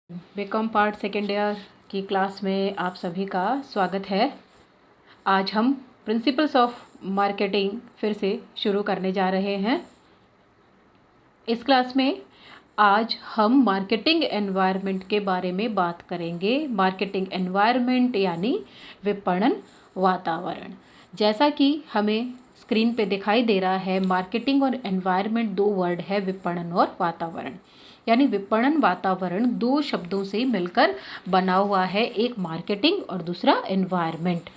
BCom part second year की class में आप सभी का स्वागत है। आज हम प्रिंसिपल्स ऑफ मार्केटिंग फिर से शुरू करने जा रहे हैं। इस क्लास में आज हम मार्केटिंग एनवायरनमेंट के बारे में बात करेंगे। मार्केटिंग एनवायरनमेंट यानी विपणन वातावरण। जैसा कि हमें स्क्रीन पे दिखाई दे रहा है, मार्केटिंग और एनवायरनमेंट दो वर्ड है, विपणन और वातावरण। यानी विपणन वातावरण दो शब्दों से मिलकर बना हुआ है, एक मार्केटिंग और दूसरा एनवायरनमेंट।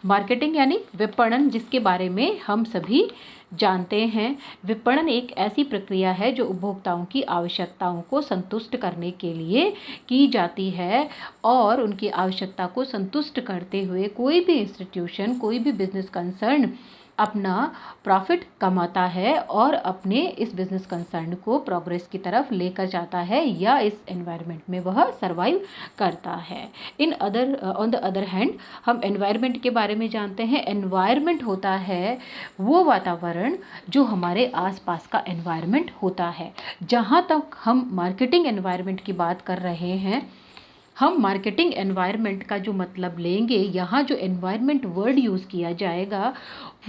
मार्केटिंग यानी विपणन, जिसके बारे में हम सभी जानते हैं। विपणन एक ऐसी प्रक्रिया है जो उपभोक्ताओं की आवश्यकताओं को संतुष्ट करने के लिए की जाती है, और उनकी आवश्यकता को संतुष्ट करते हुए कोई भी इंस्टीट्यूशन, कोई भी बिजनेस कंसर्न अपना प्रॉफिट कमाता है और अपने इस बिजनेस कंसर्न को प्रोग्रेस की तरफ लेकर जाता है, या इस एनवायरनमेंट में वह सरवाइव करता है। ऑन द अदर हैंड, हम एनवायरनमेंट के बारे में जानते हैं। एनवायरनमेंट होता है वो वातावरण जो हमारे आसपास का एनवायरनमेंट होता है। जहाँ तक हम मार्केटिंग एनवायरनमेंट की बात कर रहे हैं, हम मार्केटिंग एनवायरनमेंट का जो मतलब लेंगे, यहाँ जो एनवायरनमेंट वर्ड यूज़ किया जाएगा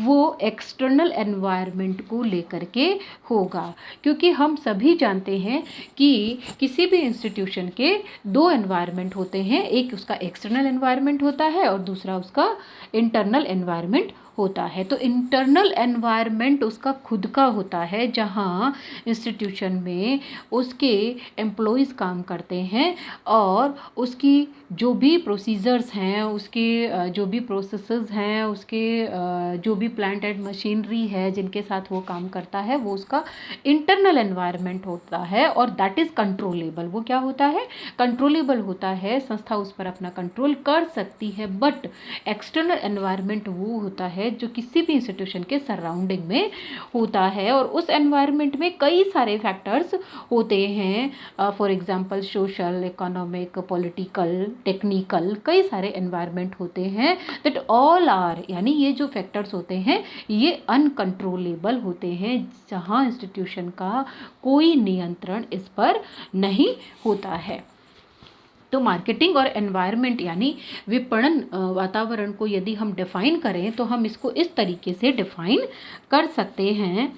वो एक्सटर्नल एनवायरनमेंट को लेकर के होगा, क्योंकि हम सभी जानते हैं कि किसी भी इंस्टीट्यूशन के दो एनवायरनमेंट होते हैं। एक उसका एक्सटर्नल एनवायरनमेंट होता है और दूसरा उसका इंटरनल एनवायरनमेंट होता है। तो इंटरनल एनवायरनमेंट उसका खुद का होता है, जहाँ इंस्टीट्यूशन में उसके एम्प्लॉयज़ काम करते हैं और उसकी जो भी प्रोसीजर्स हैं, उसके जो भी प्रोसेसेस हैं, उसके जो भी प्लांट एंड मशीनरी है जिनके साथ वो काम करता है, वो उसका इंटरनल एनवायरनमेंट होता है, और दैट इज़ कंट्रोलेबल। वो क्या होता है? कंट्रोलेबल होता है, संस्था उस पर अपना कंट्रोल कर सकती है। बट एक्सटर्नल एनवायरनमेंट वो होता है जो किसी भी इंस्टीट्यूशन के सराउंडिंग में होता है, और उस एनवायरनमेंट में कई सारे फैक्टर्स होते हैं। For example social, economic, political, technical, कई सारे एनवायरनमेंट होते हैं। दैट ऑल आर, यानी ये जो फैक्टर्स होते हैं ये अनकंट्रोलेबल होते हैं, जहाँ इंस्टीट्यूशन का कोई नियंत्रण इस पर नहीं होता है। तो मार्केटिंग और एनवायरनमेंट यानी विपणन वातावरण को यदि हम डिफाइन करें तो हम इसको इस तरीके से डिफाइन कर सकते हैं।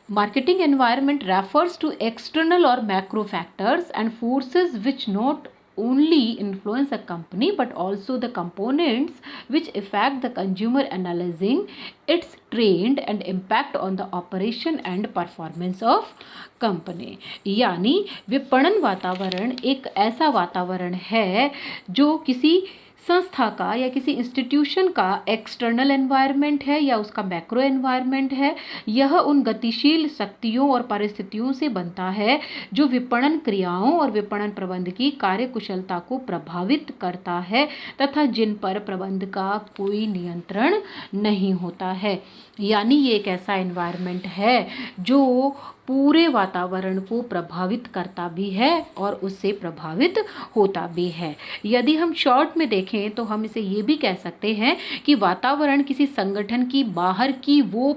Marketing environment refers to external or macro factors and forces which not only influence a company but also the components which affect the consumer, analyzing its trend and impact on the operation and performance of company। यानी विपणन वातावरण एक ऐसा वातावरण है जो किसी संस्था का या किसी इंस्टीट्यूशन का एक्सटर्नल एनवायरनमेंट है या उसका मैक्रो एनवायरनमेंट है। यह उन गतिशील शक्तियों और परिस्थितियों से बनता है जो विपणन क्रियाओं और विपणन प्रबंध की कार्यकुशलता को प्रभावित करता है, तथा जिन पर प्रबंध का कोई नियंत्रण नहीं होता है। यानी ये एक ऐसा एनवायरनमेंट है जो पूरे वातावरण को प्रभावित करता भी है और उससे प्रभावित होता भी है। यदि हम शॉर्ट में देखें तो हम इसे ये भी कह सकते हैं कि वातावरण किसी संगठन की बाहर की वो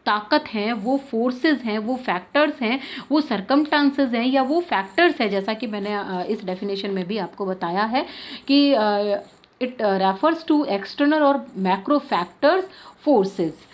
ताकत हैं, वो फोर्सेस हैं, वो फैक्टर्स हैं, वो सर्कमस्टांसेस हैं, या वो फैक्टर्स हैं, जैसा कि मैंने इस डेफिनेशन में भी आपको बताया है कि इट रेफर्स टू एक्सटर्नल और मैक्रो फैक्टर्स, फोर्सेस,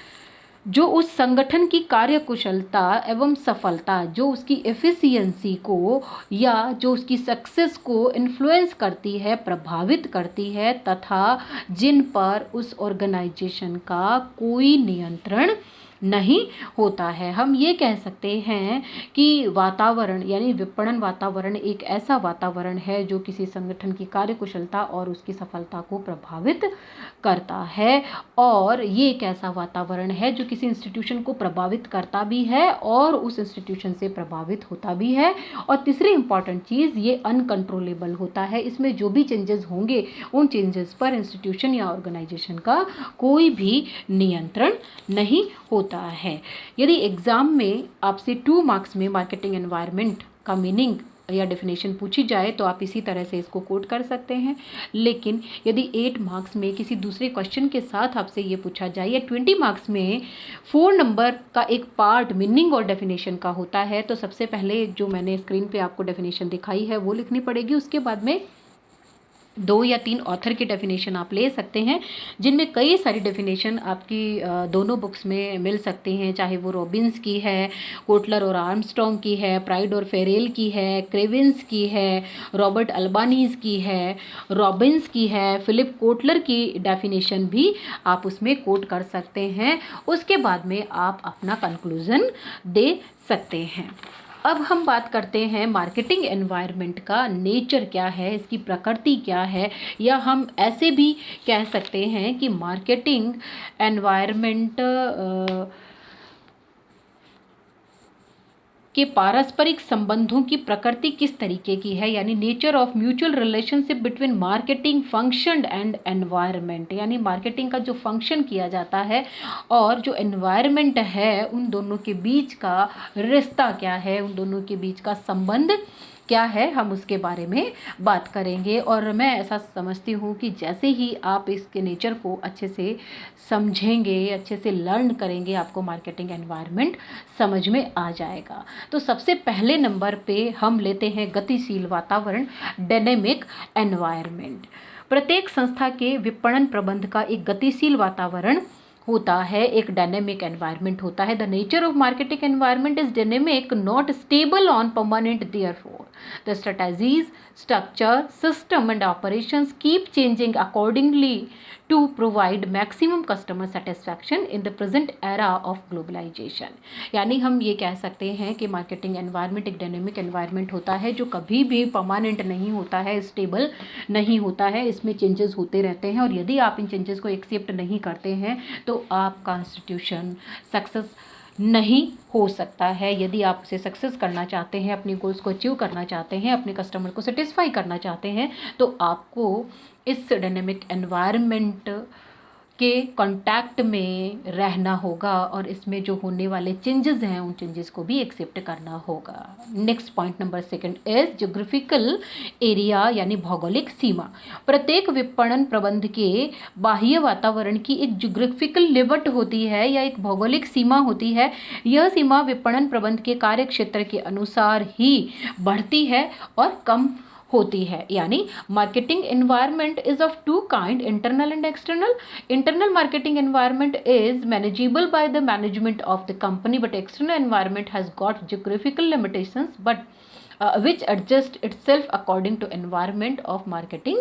जो उस संगठन की कार्यकुशलता एवं सफलता, जो उसकी एफिशिएंसी को या जो उसकी सक्सेस को इन्फ्लुएंस करती है, प्रभावित करती है, तथा जिन पर उस ऑर्गेनाइजेशन का कोई नियंत्रण नहीं होता है। हम ये कह सकते हैं कि वातावरण यानी विपणन वातावरण एक ऐसा वातावरण है जो किसी संगठन की कार्यकुशलता और उसकी सफलता को प्रभावित करता है, और ये एक ऐसा वातावरण है जो किसी इंस्टीट्यूशन को प्रभावित करता भी है और उस इंस्टीट्यूशन से प्रभावित होता भी है। और तीसरी इंपॉर्टेंट चीज़, ये अनकंट्रोलेबल होता है। इसमें जो भी चेंजेस होंगे उन चेंजेस पर इंस्टीट्यूशन या ऑर्गेनाइजेशन का कोई भी नियंत्रण नहीं होता है। यदि एग्जाम में आपसे 2 मार्क्स में मार्केटिंग एनवायरनमेंट का मीनिंग या डेफिनेशन पूछी जाए तो आप इसी तरह से इसको कोट कर सकते हैं। लेकिन यदि 8 मार्क्स में किसी दूसरे क्वेश्चन के साथ आपसे ये पूछा जाए या 20 मार्क्स में 4 नंबर का एक पार्ट मीनिंग और डेफिनेशन का होता है, तो सबसे पहले जो मैंने स्क्रीन पे आपको डेफिनेशन दिखाई है वो लिखनी पड़ेगी। उसके बाद में 2 या 3 ऑथर की डेफिनेशन आप ले सकते हैं, जिनमें कई सारी डेफिनेशन आपकी दोनों बुक्स में मिल सकती हैं, चाहे वो रॉबिन्स की है, कोटलर और आर्मस्ट्रॉन्ग की है, प्राइड और फेरेल की है, क्रेविंस की है, रॉबर्ट अल्बानीज की है, रॉबिन्स की है, फिलिप कोटलर की डेफिनेशन भी आप उसमें कोट कर सकते हैं। उसके बाद में आप अपना कंक्लूज़न दे सकते हैं। अब हम बात करते हैं मार्केटिंग एनवायरनमेंट का नेचर क्या है, इसकी प्रकृति क्या है, या हम ऐसे भी कह सकते हैं कि मार्केटिंग एनवायरनमेंट के पारस्परिक संबंधों की प्रकृति किस तरीके की है, यानी nature of mutual relationship between marketing function and environment, यानी मार्केटिंग का जो फंक्शन किया जाता है और जो एनवायरनमेंट है, उन दोनों के बीच का रिश्ता क्या है, उन दोनों के बीच का संबंध क्या है, हम उसके बारे में बात करेंगे। और मैं ऐसा समझती हूँ कि जैसे ही आप इसके नेचर को अच्छे से समझेंगे, अच्छे से लर्न करेंगे, आपको मार्केटिंग एनवायरनमेंट समझ में आ जाएगा। तो सबसे पहले नंबर पे हम लेते हैं गतिशील वातावरण, डायनेमिक एनवायरनमेंट। प्रत्येक संस्था के विपणन प्रबंध का एक गतिशील वातावरण होता है, एक डायनेमिक एनवायरनमेंट होता है। The nature of marketing environment is dynamic, not stable on permanent, therefore the strategies, structure, system and operations keep changing accordingly to provide maximum customer satisfaction in the present era of globalisation. यानी हम ये कह सकते हैं कि marketing environment एक dynamic environment होता है, जो कभी भी परमानेंट नहीं होता है, स्टेबल नहीं होता है, इसमें चेंजेस होते रहते हैं। और यदि आप इन चेंजेस को एक्सेप्ट नहीं करते हैं तो आपका इंस्टीट्यूशन सक्सेस नहीं हो सकता है। यदि आप उसे सक्सेस करना चाहते हैं, अपनी गोल्स को अचीव करना चाहते हैं, अपने कस्टमर को सेटिस्फाई करना चाहते हैं, तो आपको इस डायनेमिक एनवायरनमेंट के कांटेक्ट में रहना होगा और इसमें जो होने वाले चेंजेस हैं उन चेंजेस को भी एक्सेप्ट करना होगा। Next point number 2 is geographical area, यानी भौगोलिक सीमा। प्रत्येक विपणन प्रबंध के बाह्य वातावरण की एक ज्योग्राफिकल लिमिट होती है या एक भौगोलिक सीमा होती है। यह सीमा विपणन प्रबंध के कार्य क्षेत्र के अनुसार ही बढ़ती है और कम होती है। यानी marketing environment is of two kind, internal and external. Internal marketing environment is manageable by the management of the company, but external environment has got geographical limitations but which adjust itself according to environment of marketing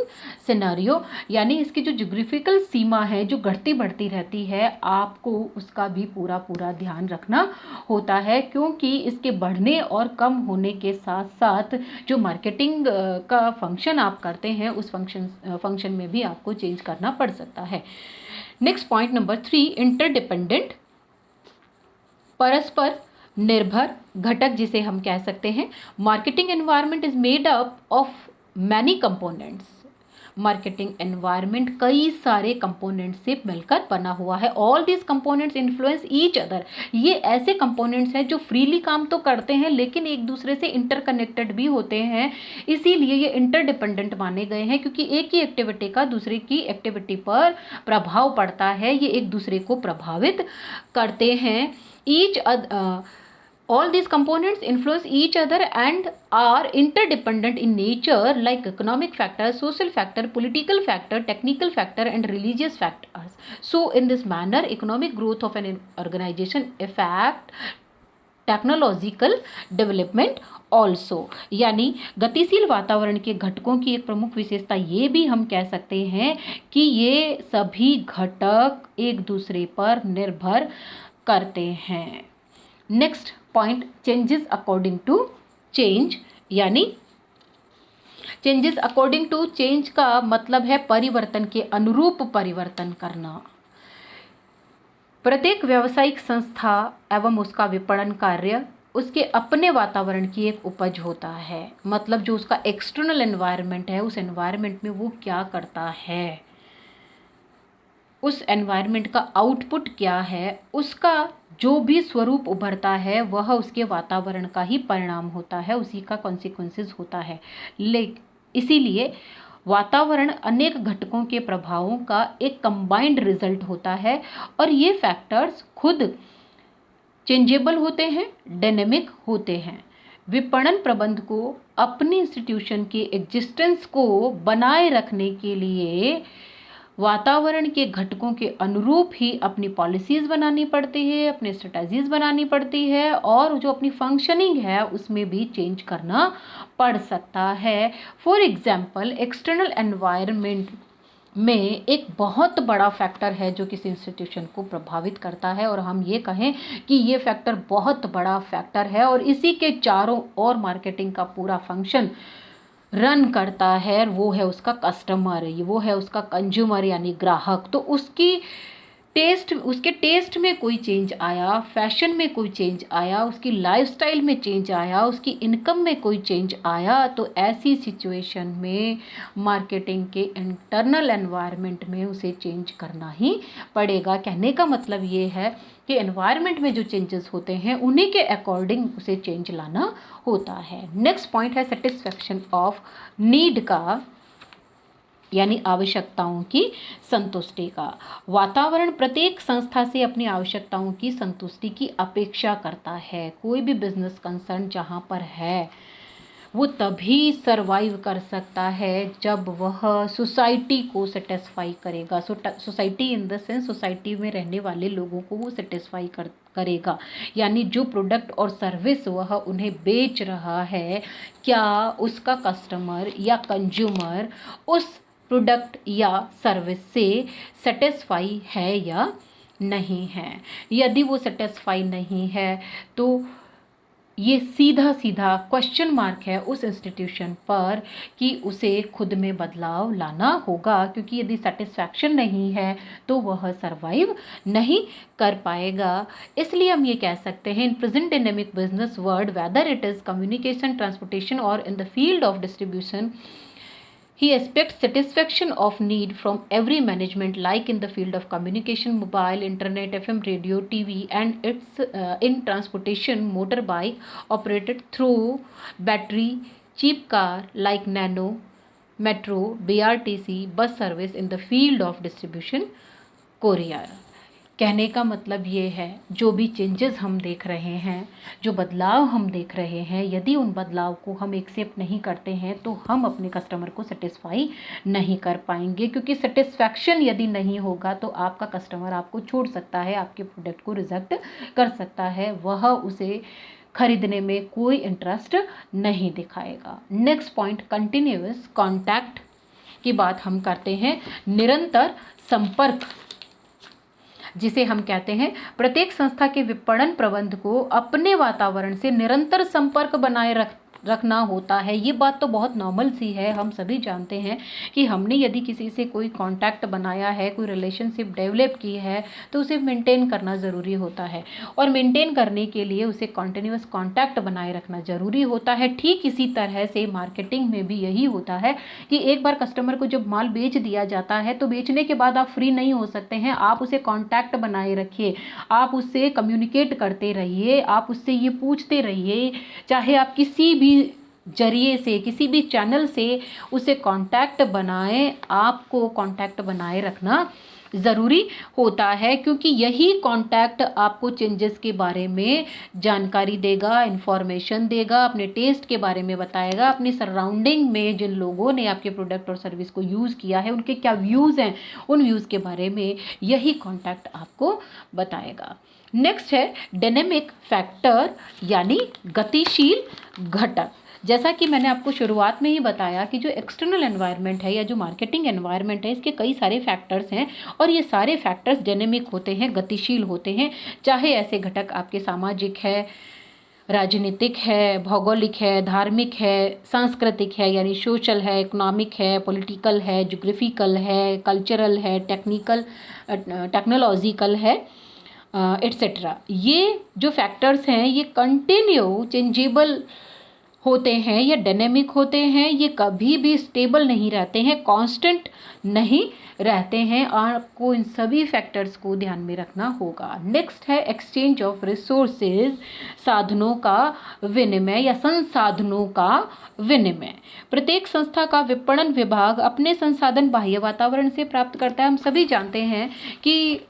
scenario। यानी इसकी जो geographical सीमा है, जो घटती बढ़ती रहती है, आपको उसका भी पूरा ध्यान रखना होता है, क्योंकि इसके बढ़ने और कम होने के साथ साथ जो मार्केटिंग का फंक्शन आप करते हैं उस फंक्शन में भी आपको चेंज करना पड़ सकता है। नेक्स्ट पॉइंट नंबर 3, इंटरडिपेंडेंट, परस्पर निर्भर घटक जिसे हम कह सकते हैं। Marketing environment is made up of many components. Marketing environment कई सारे कंपोनेंट्स से मिलकर बना हुआ है। All these components influence each other. ये ऐसे कंपोनेंट्स हैं जो फ्रीली काम तो करते हैं लेकिन एक दूसरे से इंटरकनेक्टेड भी होते हैं, इसीलिए ये इंटरडिपेंडेंट माने गए हैं, क्योंकि एक ही एक्टिविटी का दूसरे की एक्टिविटी पर प्रभाव पड़ता है, ये एक दूसरे को प्रभावित करते हैं। All these components influence each other and are interdependent in nature, like economic factor, social factor, political factor, technical factor, and religious factors. So, in this manner, economic growth of an organization affect technological development also. यानी गतिशील वातावरण के घटकों की एक प्रमुख विशेषता ये भी हम कह सकते हैं कि ये सभी घटक एक दूसरे पर निर्भर करते हैं। Next point, changes according to change, यानी चेंजेस अकॉर्डिंग टू चेंज का मतलब है परिवर्तन के अनुरूप परिवर्तन करना। प्रत्येक व्यावसायिक संस्था एवं उसका विपणन कार्य उसके अपने वातावरण की एक उपज होता है। मतलब जो उसका एक्सटर्नल एनवायरनमेंट है, उस एनवायरनमेंट में वो क्या करता है, उस एनवायरनमेंट का आउटपुट क्या है, उसका जो भी स्वरूप उभरता है वह उसके वातावरण का ही परिणाम होता है, उसी का कॉन्सिक्वेंसेस होता है। इसीलिए वातावरण अनेक घटकों के प्रभावों का एक कंबाइंड रिजल्ट होता है और ये फैक्टर्स खुद चेंजेबल होते हैं, डायनेमिक होते हैं। विपणन प्रबंध को अपनी इंस्टीट्यूशन के एग्जिस्टेंस को बनाए रखने के लिए वातावरण के घटकों के अनुरूप ही अपनी पॉलिसीज बनानी पड़ती है, अपनी स्ट्रेटजीज बनानी पड़ती है और जो अपनी फंक्शनिंग है उसमें भी चेंज करना पड़ सकता है। फॉर एग्जाम्पल, एक्सटर्नल एनवायरनमेंट में एक बहुत बड़ा फैक्टर है जो किसी इंस्टीट्यूशन को प्रभावित करता है, और हम ये कहें कि ये फैक्टर बहुत बड़ा फैक्टर है और इसी के चारों ओर मार्केटिंग का पूरा फंक्शन रन करता है। वो है उसका कस्टमर, वो है उसका कंज्यूमर यानी ग्राहक। तो उसके टेस्ट में कोई चेंज आया, फैशन में कोई चेंज आया, उसकी लाइफस्टाइल में चेंज आया, उसकी इनकम में कोई चेंज आया, तो ऐसी सिचुएशन में मार्केटिंग के इंटरनल एनवायरनमेंट में उसे चेंज करना ही पड़ेगा। कहने का मतलब ये है कि एनवायरनमेंट में जो चेंजेस होते हैं उन्हीं के अकॉर्डिंग उसे चेंज लाना होता है। नेक्स्ट पॉइंट है सेटिस्फैक्शन ऑफ नीड का, यानी आवश्यकताओं की संतुष्टि का। वातावरण प्रत्येक संस्था से अपनी आवश्यकताओं की संतुष्टि की अपेक्षा करता है। कोई भी बिजनेस कंसर्न जहाँ पर है वो तभी सरवाइव कर सकता है जब वह सोसाइटी को सेटिस्फाई करेगा। Society in the sense society में रहने वाले लोगों को वो सेटिस्फाई करेगा, यानी जो प्रोडक्ट और सर्विस वह उन्हें बेच रहा है, क्या उसका कस्टमर या कंज्यूमर उस प्रोडक्ट या सर्विस से सेटिस्फाई है या नहीं है। यदि वो सेटिस्फाई नहीं है तो ये सीधा सीधा क्वेश्चन मार्क है उस इंस्टीट्यूशन पर कि उसे खुद में बदलाव लाना होगा, क्योंकि यदि सेटिस्फैक्शन नहीं है तो वह सरवाइव नहीं कर पाएगा। इसलिए हम ये कह सकते हैं, in present dynamic business world, whether it is communication, transportation और in the field of distribution, he expects satisfaction of need from every management, like in the field of communication, mobile, internet, FM, radio, TV, and it's in transportation, motorbike operated through battery, cheap car like nano, metro, BRTC, bus service in the field of distribution, courier। कहने का मतलब ये है, जो भी changes हम देख रहे हैं, जो बदलाव हम देख रहे हैं, यदि उन बदलाव को हम एक्सेप्ट नहीं करते हैं तो हम अपने कस्टमर को सेटिस्फाई नहीं कर पाएंगे, क्योंकि सेटिस्फैक्शन यदि नहीं होगा तो आपका कस्टमर आपको छोड़ सकता है, आपके प्रोडक्ट को रिजेक्ट कर सकता है, वह उसे खरीदने में कोई इंटरेस्ट नहीं दिखाएगा। नेक्स्ट पॉइंट, कंटिन्यूअस कॉन्टैक्ट की बात हम करते हैं। निरंतर संपर्क जिसे हम कहते हैं, प्रत्येक संस्था के विपणन प्रबंध को अपने वातावरण से निरंतर संपर्क बनाए रखना होता है। ये बात तो बहुत नॉर्मल सी है, हम सभी जानते हैं कि हमने यदि किसी से कोई कांटेक्ट बनाया है, कोई रिलेशनशिप डेवलप की है तो उसे मेंटेन करना ज़रूरी होता है, और मेंटेन करने के लिए उसे कंटिन्यूअस कांटेक्ट बनाए रखना ज़रूरी होता है। ठीक इसी तरह से मार्केटिंग में भी यही होता है कि एक बार कस्टमर को जब माल बेच दिया जाता है तो बेचने के बाद आप फ्री नहीं हो सकते हैं, आप उसे कॉन्टैक्ट बनाए रखिए, आप उससे कम्युनिकेट करते रहिए, आप उससे ये पूछते रहिए, चाहे आप किसी भी जरिए से, किसी भी चैनल से उसे कांटेक्ट बनाएं। आपको कांटेक्ट बनाए रखना ज़रूरी होता है, क्योंकि यही कांटेक्ट आपको चेंजेस के बारे में जानकारी देगा, इंफॉर्मेशन देगा, अपने टेस्ट के बारे में बताएगा, अपनी सराउंडिंग में जिन लोगों ने आपके प्रोडक्ट और सर्विस को यूज़ किया है उनके क्या व्यूज़ हैं, उन व्यूज़ के बारे में यही कांटेक्ट आपको बताएगा। नेक्स्ट है डायनेमिक फैक्टर, यानी गतिशील घटक। जैसा कि मैंने आपको शुरुआत में ही बताया कि जो एक्सटर्नल एनवायरनमेंट है या जो मार्केटिंग एनवायरनमेंट है, इसके कई सारे फैक्टर्स हैं और ये सारे फैक्टर्स डायनेमिक होते हैं, गतिशील होते हैं। चाहे ऐसे घटक आपके सामाजिक है, राजनीतिक है, भौगोलिक है, धार्मिक है, सांस्कृतिक है यानी सोशल है, इकोनॉमिक है, पॉलिटिकल है, ज्योग्राफिकल है, कल्चरल है, टेक्नोलॉजिकल है, एट्सेट्रा। ये जो फैक्टर्स हैं ये कंटिन्यू चेंजेबल होते हैं या डायनेमिक होते हैं, ये कभी भी स्टेबल नहीं रहते हैं, कांस्टेंट नहीं रहते हैं। आपको इन सभी फैक्टर्स को ध्यान में रखना होगा। नेक्स्ट है एक्सचेंज ऑफ रिसोर्सेज, साधनों का विनिमय या संसाधनों का विनिमय। प्रत्येक संस्था का विपणन विभाग अपने संसाधन बाह्य वातावरण से प्राप्त करता है। हम सभी जानते हैं कि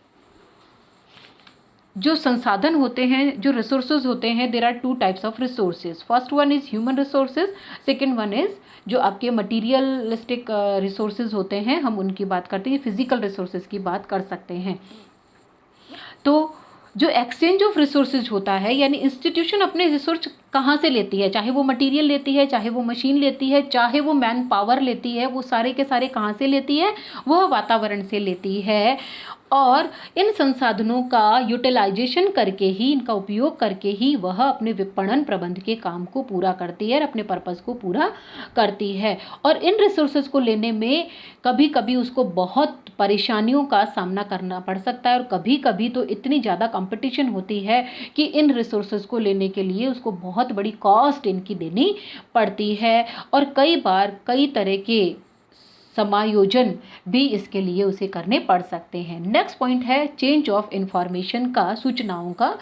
जो संसाधन होते हैं, जो रिसोर्सेज होते हैं, there are two types of resources. First one is human resources, second one is जो आपके मटीरियलिस्टिक रिसोर्सेज होते हैं, हम उनकी बात करते हैं। फिजिकल रिसोर्सेज की बात कर सकते हैं। तो जो एक्सचेंज ऑफ रिसोर्सेज होता है, यानी इंस्टीट्यूशन अपने रिसोर्स कहाँ से लेती है, चाहे वो मटेरियल लेती है, चाहे वो मशीन लेती है, चाहे वो मैन पावर लेती है, वो सारे के सारे कहाँ से लेती है, वह वातावरण से लेती है। और इन संसाधनों का यूटिलाइजेशन करके ही, इनका उपयोग करके ही वह अपने विपणन प्रबंध के काम को पूरा करती है और अपने पर्पस को पूरा करती है। और इन रिसोर्सेज को लेने में कभी कभी उसको बहुत परेशानियों का सामना करना पड़ सकता है, और कभी कभी तो इतनी ज़्यादा कंपटीशन होती है कि इन रिसोर्सेज को लेने के लिए उसको बहुत बड़ी कॉस्ट इनकी देनी पड़ती है, और कई बार कई तरह के समायोजन भी इसके लिए उसे करने पड़ सकते हैं। नेक्स्ट पॉइंट है चेंज ऑफ इंफॉर्मेशन का, सूचनाओं का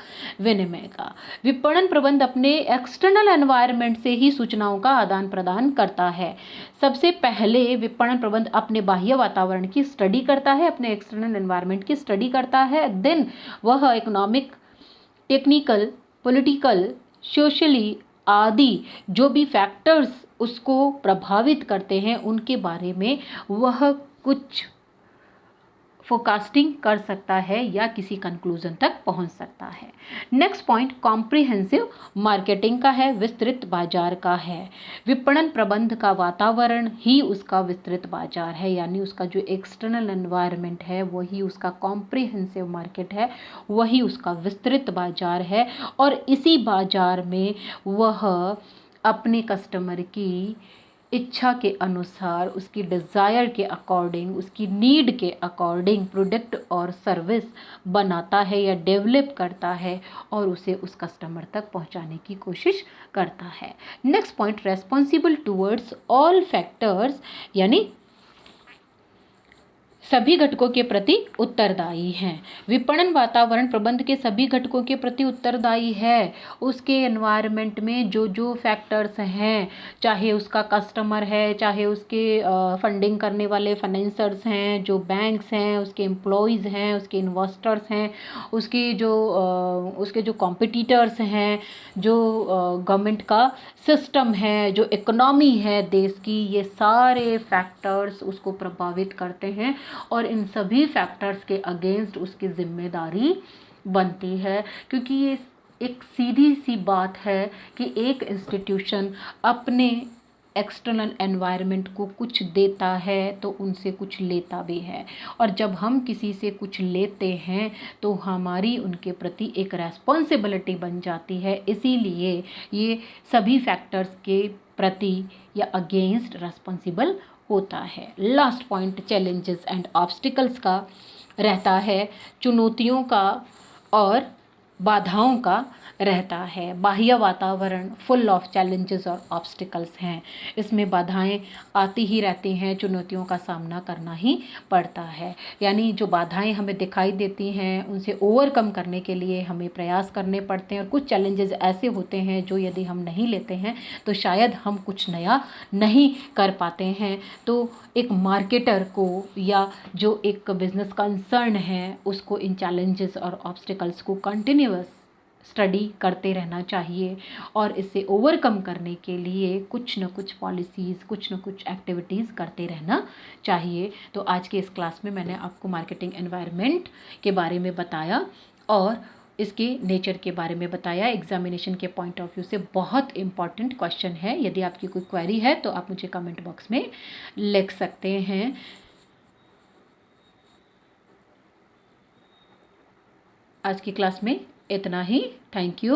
विनिमय का। विपणन प्रबंध अपने एक्सटर्नल एनवायरनमेंट से ही सूचनाओं का आदान प्रदान करता है। सबसे पहले विपणन प्रबंध अपने बाह्य वातावरण की स्टडी करता है, अपने एक्सटर्नल एनवायरनमेंट की स्टडी करता है। देन वह इकोनॉमिक, टेक्निकल, पॉलिटिकल, सोशली आदि जो भी फैक्टर्स उसको प्रभावित करते हैं, उनके बारे में वह कुछ फोरकास्टिंग कर सकता है या किसी कंक्लूजन तक पहुंच सकता है। नेक्स्ट पॉइंट कॉम्प्रिहेंसिव मार्केटिंग का है, विस्तृत बाजार का है। विपणन प्रबंध का वातावरण ही उसका विस्तृत बाजार है, यानी उसका जो एक्सटर्नल एनवायरनमेंट है वही उसका कॉम्प्रिहेंसिव मार्केट है, वही उसका विस्तृत बाजार है। और इसी बाजार में वह अपने कस्टमर की इच्छा के अनुसार, उसकी डिज़ायर के अकॉर्डिंग, उसकी नीड के अकॉर्डिंग प्रोडक्ट और सर्विस बनाता है या डेवलप करता है, और उसे उस कस्टमर तक पहुंचाने की कोशिश करता है। Next point responsible towards all factors, यानी सभी घटकों के प्रति उत्तरदायी हैं। विपणन वातावरण प्रबंध के सभी घटकों के प्रति उत्तरदायी है। उसके एनवायरनमेंट में जो जो फैक्टर्स हैं, चाहे उसका कस्टमर है, चाहे उसके फंडिंग करने वाले फाइनेंसर्स हैं, जो बैंक्स हैं, उसके एम्प्लॉयज़ हैं, उसके इन्वेस्टर्स हैं, उसके जो कॉम्पिटिटर्स हैं, जो गवर्नमेंट का सिस्टम है, जो इकोनॉमी है देश की, ये सारे फैक्टर्स उसको प्रभावित करते हैं, और इन सभी फैक्टर्स के अगेंस्ट उसकी जिम्मेदारी बनती है। क्योंकि ये एक सीधी सी बात है कि एक इंस्टीट्यूशन अपने एक्सटर्नल एनवायरनमेंट को कुछ देता है तो उनसे कुछ लेता भी है, और जब हम किसी से कुछ लेते हैं तो हमारी उनके प्रति एक रेस्पॉन्सिबिलिटी बन जाती है। इसीलिए ये सभी फैक्टर्स के प्रति या अगेंस्ट रेस्पॉन्सिबल होता है। Last point challenges and obstacles का रहता है, चुनौतियों का और बाधाओं का रहता है। बाह्य वातावरण फुल ऑफ चैलेंजेस और ऑब्स्टिकल्स हैं, इसमें बाधाएं आती ही रहती हैं, चुनौतियों का सामना करना ही पड़ता है। यानी जो बाधाएं हमें दिखाई देती हैं उनसे ओवरकम करने के लिए हमें प्रयास करने पड़ते हैं, और कुछ चैलेंजेस ऐसे होते हैं जो यदि हम नहीं लेते हैं तो शायद हम कुछ नया नहीं कर पाते हैं। तो एक मार्केटर को या जो एक बिजनेस कंसर्न है उसको इन चैलेंजेस और ऑब्स्टिकल्स को कंटिन्यूअस स्टडी करते रहना चाहिए, और इससे ओवरकम करने के लिए कुछ न कुछ पॉलिसीज़, कुछ न कुछ एक्टिविटीज़ करते रहना चाहिए। तो आज के इस क्लास में मैंने आपको मार्केटिंग एनवायरनमेंट के बारे में बताया और इसके नेचर के बारे में बताया। एग्जामिनेशन के पॉइंट ऑफ व्यू से बहुत इंपॉर्टेंट क्वेश्चन है। यदि आपकी कोई क्वेरी है तो आप मुझे कमेंट बॉक्स में लिख सकते हैं। आज की क्लास में इतना ही। Thank you.